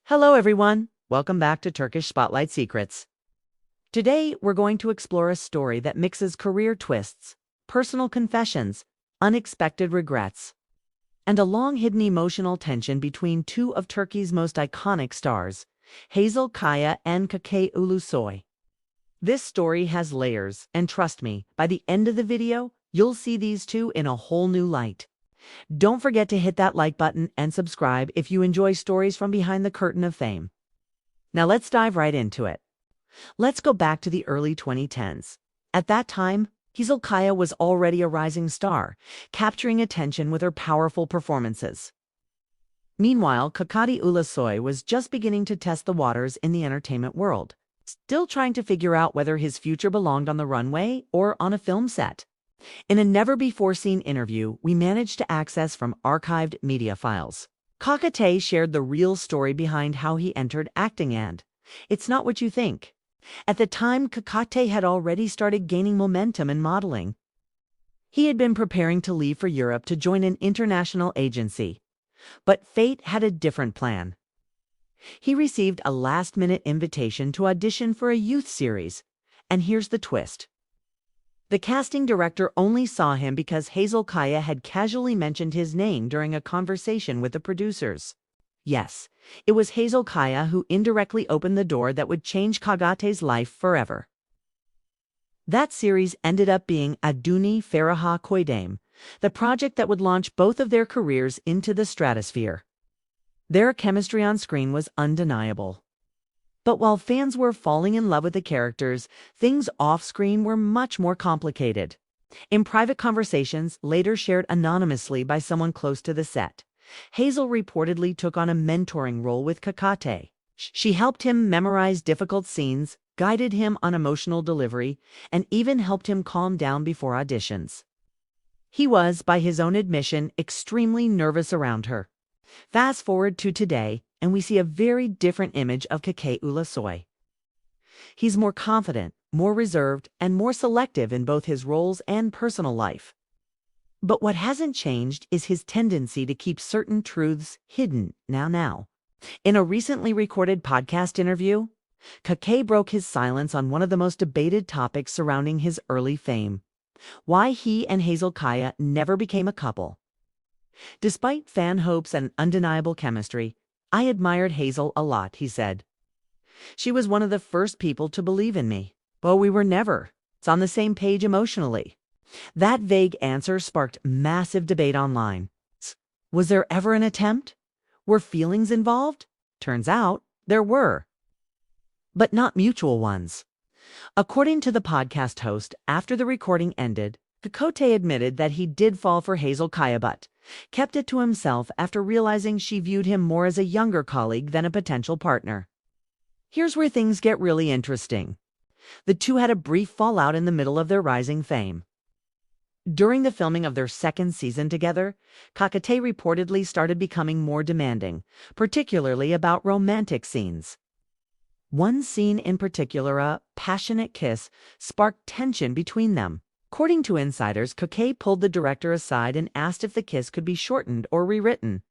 Hello everyone, welcome back to Turkish Spotlight Secrets. Today we're going to explore a story that mixes career twists, personal confessions, unexpected regrets, and a long-hidden emotional tension between two of Turkey's most iconic stars, Hazal Kaya and Ulusoy. This story has layers, and trust me, by the end of the video, you'll see these two in a whole new light. Don't forget to hit that like button and subscribe if you enjoy stories from behind the curtain of fame. Now let's dive right into it. Let's go back to the early 2010s. At that time, Hazal Kaya was already a rising star, capturing attention with her powerful performances. Meanwhile, Ulusoy was just beginning to test the waters in the entertainment world, still trying to figure out whether his future belonged on the runway or on a film set. In a never-before-seen interview we managed to access from archived media files, Çağatay shared the real story behind how he entered acting, and it's not what you think. At the time, Çağatay had already started gaining momentum in modeling. He had been preparing to leave for Europe to join an international agency, but fate had a different plan. He received a last-minute invitation to audition for a youth series, and here's the twist. The casting director only saw him because Hazal Kaya had casually mentioned his name during a conversation with the producers. Yes, it was Hazal Kaya who indirectly opened the door that would change Çağatay's life forever. That series ended up being Aduni Feraha Koydam, the project that would launch both of their careers into the stratosphere. Their chemistry on screen was undeniable. But while fans were falling in love with the characters, things off-screen were much more complicated. In private conversations, later shared anonymously by someone close to the set, Hazal reportedly took on a mentoring role with Çağatay. She helped him memorize difficult scenes, guided him on emotional delivery, and even helped him calm down before auditions. He was, by his own admission, extremely nervous around her. Fast forward to today, and we see a very different image of Ulusoy. He's more confident, more reserved, and more selective in both his roles and personal life. But what hasn't changed is his tendency to keep certain truths hidden now. In a recently recorded podcast interview, Çağatay broke his silence on one of the most debated topics surrounding his early fame: why he and Hazal Kaya never became a couple. Despite fan hopes and undeniable chemistry, I admired Hazal a lot, he said. She was one of the first people to believe in me, but we were never on the same page emotionally. That vague answer sparked massive debate online. Was there ever an attempt? Were feelings involved? Turns out there were, but not mutual ones. According to the podcast host, after the recording ended, Çağatay admitted that he did fall for Hazal Kaya but kept it to himself after realizing she viewed him more as a younger colleague than a potential partner. Here's where things get really interesting. The two had a brief fallout in the middle of their rising fame. During the filming of their second season together, Çağatay reportedly started becoming more demanding, particularly about romantic scenes. One scene in particular, a passionate kiss, sparked tension between them. According to insiders, Çağatay pulled the director aside and asked if the kiss could be shortened or rewritten.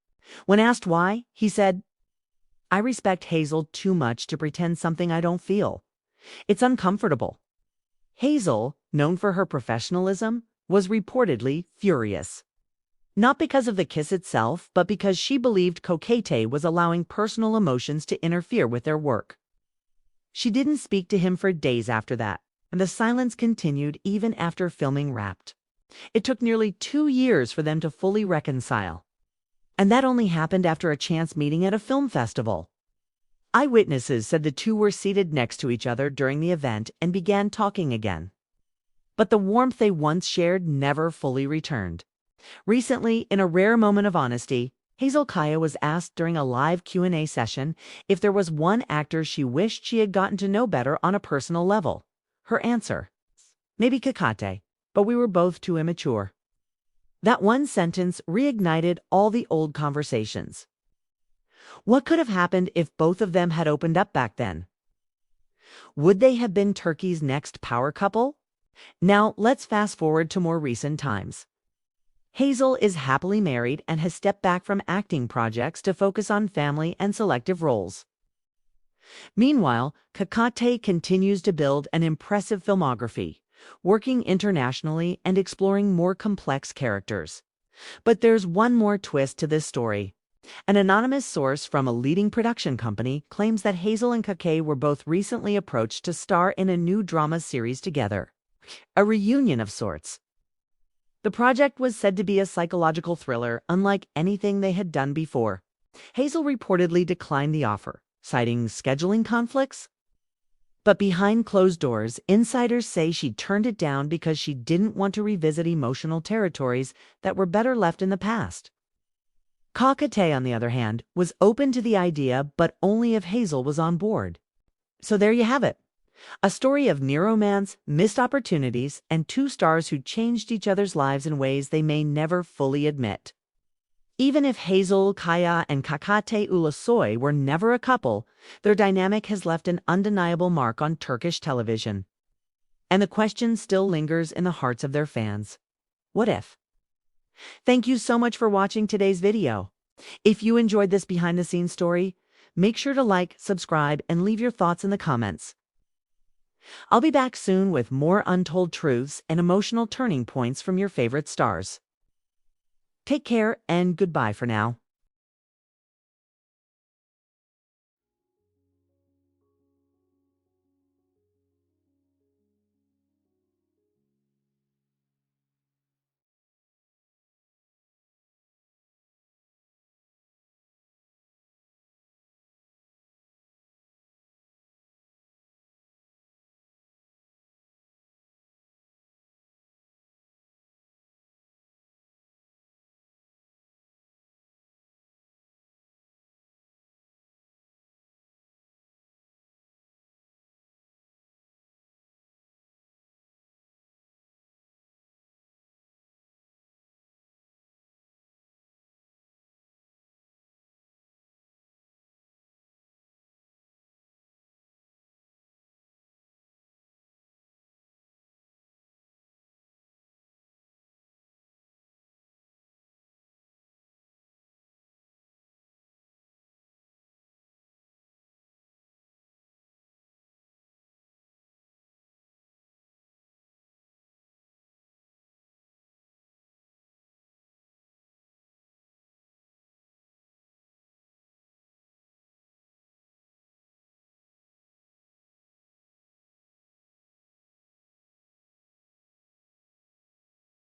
When asked why, he said, "I respect Hazal too much to pretend something I don't feel. It's uncomfortable." Hazal, known for her professionalism, was reportedly furious. Not because of the kiss itself, but because she believed Çağatay was allowing personal emotions to interfere with their work. She didn't speak to him for days after that, and the silence continued even after filming wrapped. It took nearly 2 years for them to fully reconcile. And that only happened after a chance meeting at a film festival. Eyewitnesses said the two were seated next to each other during the event and began talking again. But the warmth they once shared never fully returned. Recently, in a rare moment of honesty, Hazal Kaya was asked during a live Q&A session if there was one actor she wished she had gotten to know better on a personal level. Her answer: maybe Çağatay, but we were both too immature. That one sentence reignited all the old conversations. What could have happened if both of them had opened up back then? Would they have been Turkey's next power couple? Now let's fast forward to more recent times. Hazal is happily married and has stepped back from acting projects to focus on family and selective roles. Meanwhile, Çağatay continues to build an impressive filmography, working internationally and exploring more complex characters. But there's one more twist to this story. An anonymous source from a leading production company claims that Hazal and Çağatay were both recently approached to star in a new drama series together. A reunion of sorts. The project was said to be a psychological thriller unlike anything they had done before. Hazal reportedly declined the offer, citing scheduling conflicts. But behind closed doors, insiders say she turned it down because she didn't want to revisit emotional territories that were better left in the past. Çağatay, on the other hand, was open to the idea, but only if Hazal was on board. So there you have it. A story of near romance, missed opportunities, and two stars who changed each other's lives in ways they may never fully admit. Even if Hazal, Kaya, and Çağatay Ulusoy were never a couple, their dynamic has left an undeniable mark on Turkish television. And the question still lingers in the hearts of their fans. What if? Thank you so much for watching today's video. If you enjoyed this behind-the-scenes story, make sure to like, subscribe, and leave your thoughts in the comments. I'll be back soon with more untold truths and emotional turning points from your favorite stars. Take care and goodbye for now.